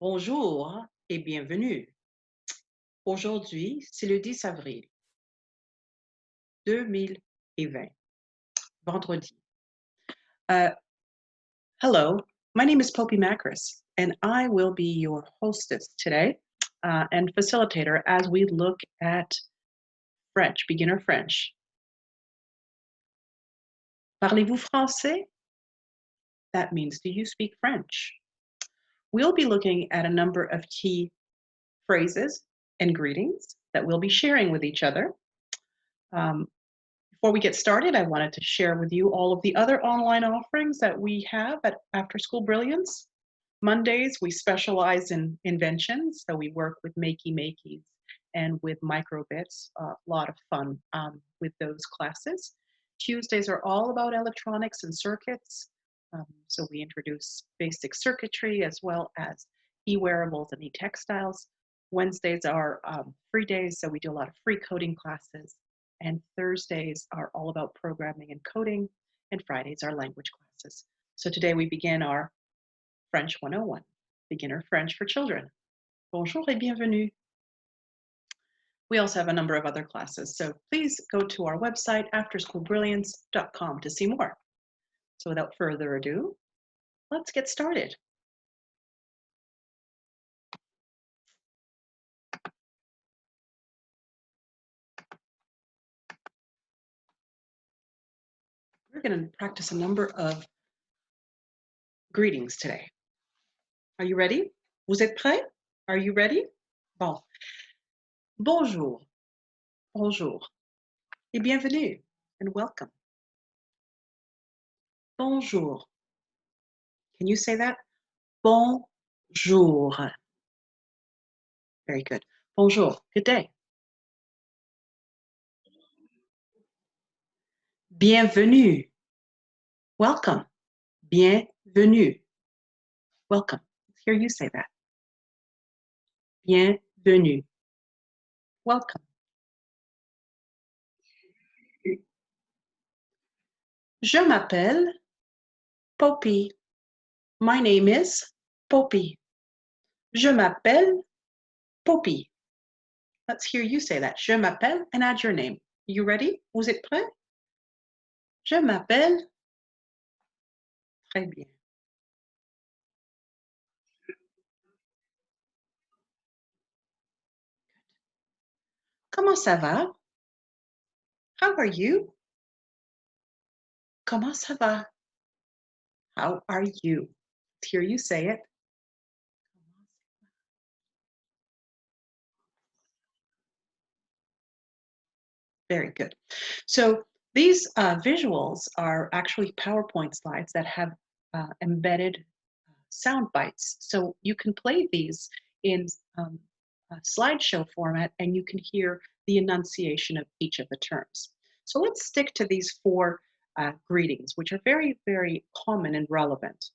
Bonjour et bienvenue. Aujourd'hui, c'est le 10 avril 2020, vendredi. Hello, my name is Poppy Macris, and I will be your hostess today and facilitator as we look at French, beginner French. Parlez-vous français? That means, do you speak French? We'll be looking at a number of key phrases and greetings that we'll be sharing with each other. Before we get started, I wanted to share with you all of the other online offerings that we have at After School Brilliance. Mondays, we specialize in inventions, so we work with makey-makeys and with microbits, a lot of fun with those classes. Tuesdays are all about electronics and circuits, so we introduce basic circuitry as well as e-wearables and e-textiles. Wednesdays are free days, so we do a lot of free coding classes. And Thursdays are all about programming and coding, and Fridays are language classes. So today we begin our French 101, Beginner French for Children. Bonjour et bienvenue. We also have a number of other classes, so please go to our website, afterschoolbrilliance.com, to see more. So without further ado, let's get started. We're going to practice a number of greetings today. Are you ready? Vous êtes prêts? Are you ready? Bon. Bonjour. Bonjour. Et bienvenue and welcome. Bonjour. Can you say that? Bonjour. Very good. Bonjour. Good day. Bienvenue. Welcome. Bienvenue. Welcome. Let's hear you say that. Bienvenue. Welcome. Je m'appelle Poppy. My name is Poppy. Je m'appelle Poppy. Let's hear you say that. Je m'appelle and add your name. You ready? Vous êtes prêts? Je m'appelle. Très bien. Comment ça va? How are you? Comment ça va? How are you? Let's hear you say it. Very good. So these visuals are actually PowerPoint slides that have embedded sound bites. So you can play these in a slideshow format and you can hear the enunciation of each of the terms. So let's stick to these four greetings, which are very, very common and relevant.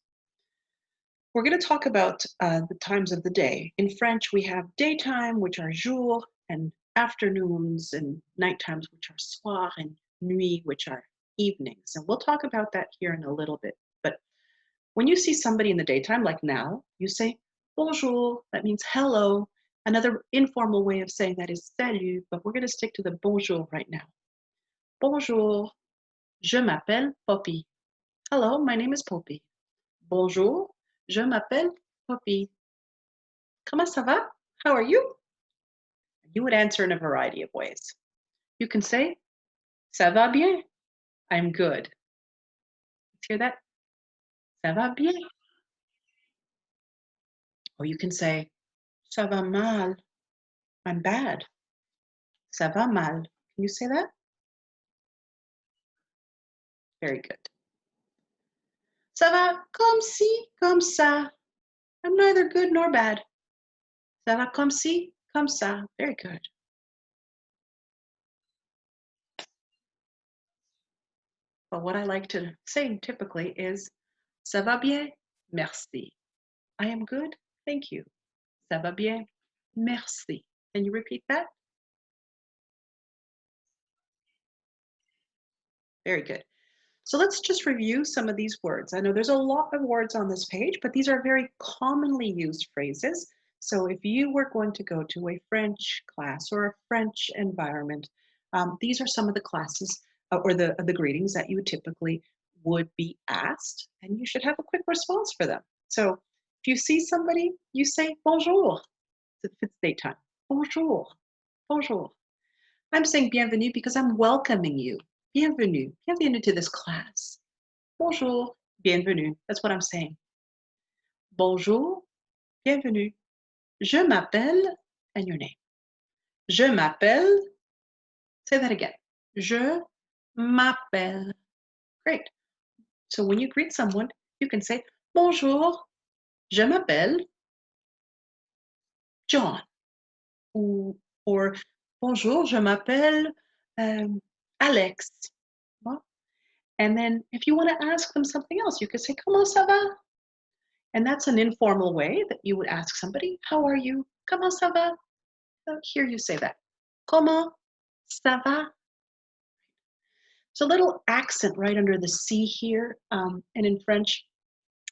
We're going to talk about the times of the day. In French, we have daytime, which are jour, and afternoons, and nighttimes, which are soir, and nuit, which are evenings. And we'll talk about that here in a little bit. But when you see somebody in the daytime, like now, you say bonjour. That means hello. Another informal way of saying that is salut, but we're going to stick to the bonjour right now. Bonjour, je m'appelle Poppy. Hello, my name is Poppy. Bonjour, je m'appelle Poppy. Comment ça va? How are you? You would answer in a variety of ways. You can say, ça va bien. I'm good. Let's hear that. Ça va bien. Or you can say, ça va mal. I'm bad. Ça va mal. Can you say that? Very good. Ça va comme ci, comme ça. I'm neither good nor bad. Ça va comme ci, comme ça. Very good. But what I like to say typically is, ça va bien, merci. I am good, thank you. Ça va bien, merci. Can you repeat that? Very good. So let's just review some of these words. I know there's a lot of words on this page, but these are very commonly used phrases. So if you were going to go to a French class or a French environment, these are some of the classes or the greetings that you typically would be asked, and you should have a quick response for them. So if you see somebody, you say bonjour if it's daytime. Bonjour, bonjour. I'm saying bienvenue because I'm welcoming you. Bienvenue, bienvenue to this class. Bonjour, bienvenue. That's what I'm saying. Bonjour, bienvenue. Je m'appelle, and your name. Je m'appelle, say that again. Je m'appelle. Great. So when you greet someone, you can say, bonjour, je m'appelle John. Or bonjour, je m'appelle Alex. And then if you want to ask them something else, you could say, comment ça va? And that's an informal way that you would ask somebody, how are you? Comment ça va? Here you say that. Comment ça va? So a little accent right under the C here. And in French,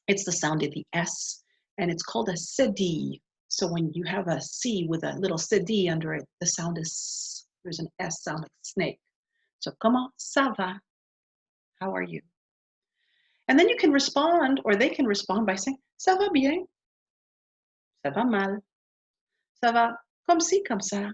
it's the sound of the S, and it's called a cédille. So when you have a C with a little cédille under it, the sound is S. There's an S sound like snake. So comment ça va? How are you? And then you can respond, or they can respond by saying, ça va bien, ça va mal, ça va comme ci, comme ça.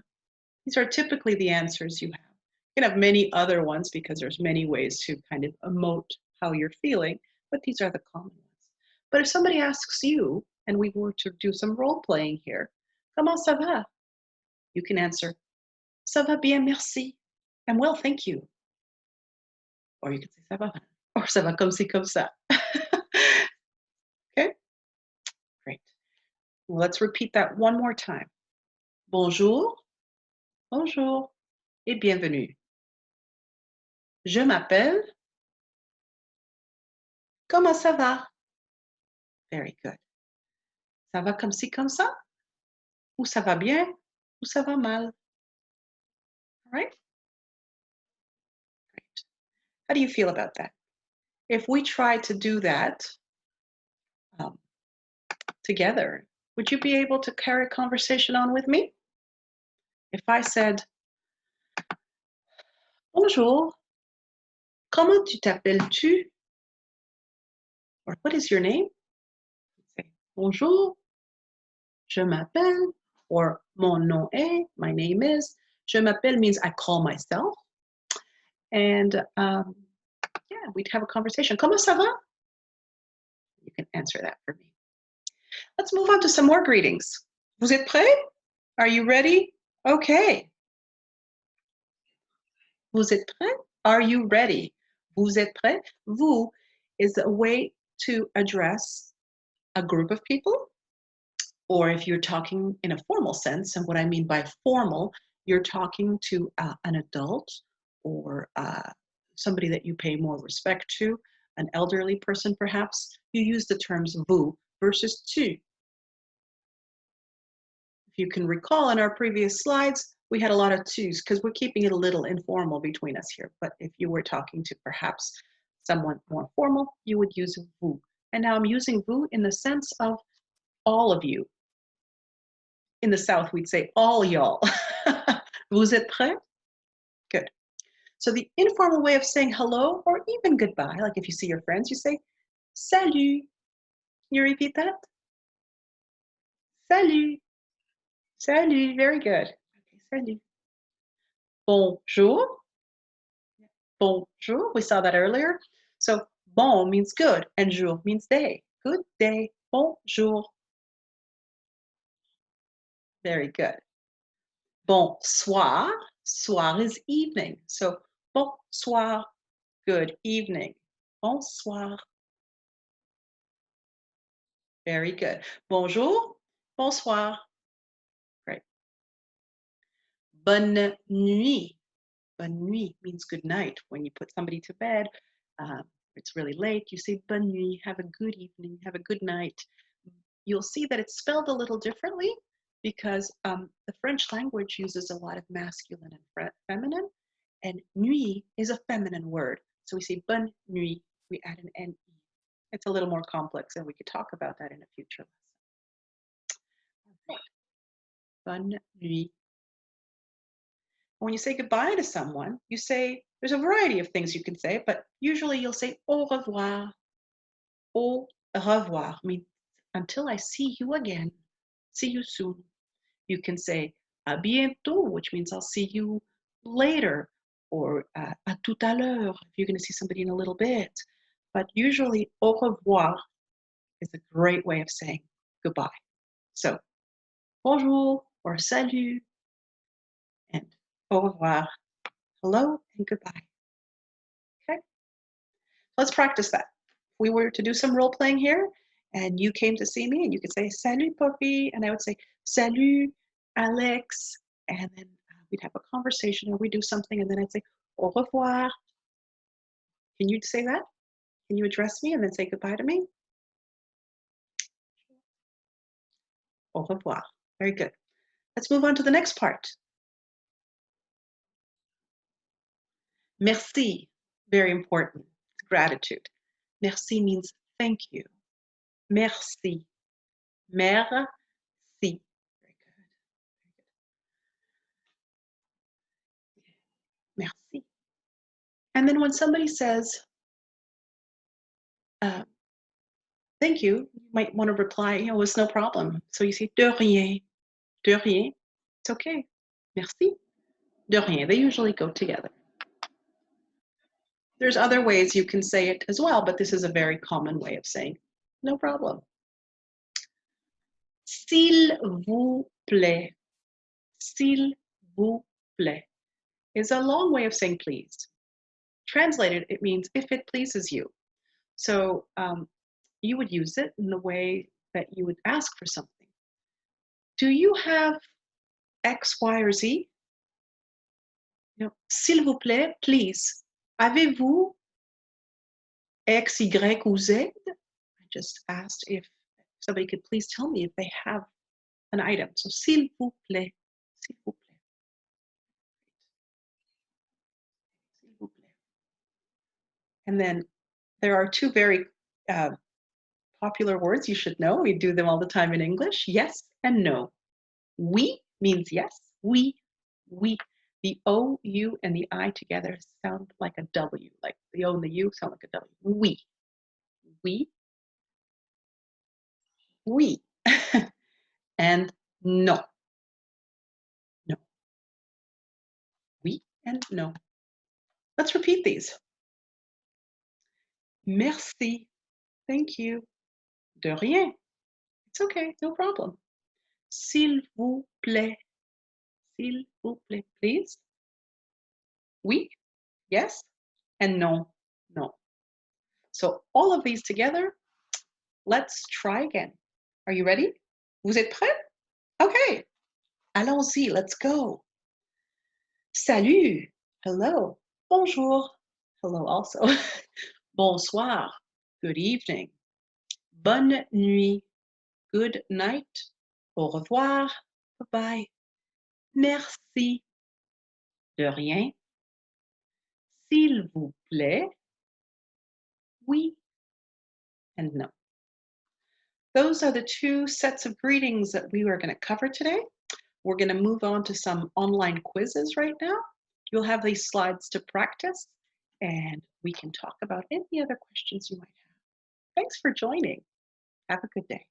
These are typically the answers you have. You can have many other ones because there's many ways to kind of emote how you're feeling, but these are the common ones. But if somebody asks you, and we were to do some role playing here, comment ça va? You can answer, ça va bien, merci. I'm well, thank you. Or you can say, ça va mal. Or ça va comme ci, comme ça. Okay, great. Well, let's repeat that one more time. Bonjour, bonjour, et bienvenue. Je m'appelle. Comment ça va? Very good. Ça va comme ci, comme ça? Ou ça va bien? Ou ça va mal? All right? Great. How do you feel about that? If we try to do that um, together, would you be able to carry a conversation on with me? If I said, bonjour, comment tu t'appelles-tu? Or what is your name? Say, bonjour, je m'appelle, or mon nom est, my name is. Je m'appelle means I call myself. And yeah, we'd have a conversation. Comment ça va? You can answer that for me. Let's move on to some more greetings. Vous êtes prêts? Are you ready? Okay. Vous êtes prêts? Are you ready? Vous êtes prêts? Vous is a way to address a group of people, or if you're talking in a formal sense, and what I mean by formal, you're talking to an adult or somebody that you pay more respect to, an elderly person perhaps, you use the terms vous versus tu. If you can recall in our previous slides, we had a lot of tus because we're keeping it a little informal between us here. But if you were talking to perhaps someone more formal, you would use vous. And now I'm using vous in the sense of all of you. In the South, we'd say all y'all. Vous êtes prêts? Good. So the informal way of saying hello or even goodbye, like if you see your friends, you say salut. Can you repeat that? Salut. Salut. Very good. Okay, salut. Bonjour. Bonjour. We saw that earlier. So bon means good and jour means day. Good day. Bonjour. Very good. Bonsoir. Soir is evening. So bonsoir. Good evening. Bonsoir. Very good. Bonjour. Bonsoir. Great. Bonne nuit. Bonne nuit means good night. When you put somebody to bed, it's really late, you say bonne nuit, have a good evening, have a good night. You'll see that it's spelled a little differently because the French language uses a lot of masculine and feminine, and nuit is a feminine word. So we say bonne nuit. We add an N-E. It's a little more complex, and we could talk about that in a future lesson. Bonne nuit. When you say goodbye to someone, you say, there's a variety of things you can say, but usually you'll say au revoir. Au revoir means until I see you again. See you soon. You can say à bientôt, which means I'll see you later, or à tout à l'heure if you're going to see somebody in a little bit. But usually au revoir is a great way of saying goodbye. So bonjour or salut and au revoir. Hello and goodbye. Okay, let's practice that. If we were to do some role playing here and you came to see me and you could say salut Poppy, and I would say salut Alex, and then we'd have a conversation or we'd do something, and then I'd say au revoir. Can you say that? Can you address me and then say goodbye to me? Au revoir. Very good. Let's move on to the next part. Merci, very important. Gratitude. Merci means thank you. Merci. Merci. Very good. Merci. And then when somebody says, thank you, you might want to reply, it's no problem. So you say de rien. De rien. It's okay. Merci. De rien. They usually go together. There's other ways you can say it as well, but this is a very common way of saying no problem. S'il vous plaît. S'il vous plaît is a long way of saying please. Translated, it means if it pleases you. So you would use it in the way that you would ask for something. Do you have X, Y, or Z? S'il vous plaît, please. Avez-vous X, Y, ou Z? I just asked if somebody could please tell me if they have an item. So s'il vous plaît. S'il vous plaît. S'il vous plaît. And then there are two very popular words you should know. We do them all the time in English. Yes and no. Oui means yes. Oui. The O, U, and the I together sound like a W. Like the O and the U sound like a W. Oui. Oui. And no. No. Oui and no. Let's repeat these. Merci. Thank you. De rien. It's okay. No problem. S'il vous plaît. S'il vous plaît. Please. Oui. Yes. And no. No. So all of these together, let's try again. Are you ready? Vous êtes prêts? Okay. Allons-y. Let's go. Salut. Hello. Bonjour. Hello also. Bonsoir. Good evening. Bonne nuit. Good night. Au revoir. Bye-bye. Merci. De rien. S'il vous plaît. Oui and no. Those are the two sets of greetings that we are going to cover today. We're going to move on to some online quizzes right now. You'll have these slides to practice, and we can talk about any other questions you might have. Thanks for joining. Have a good day.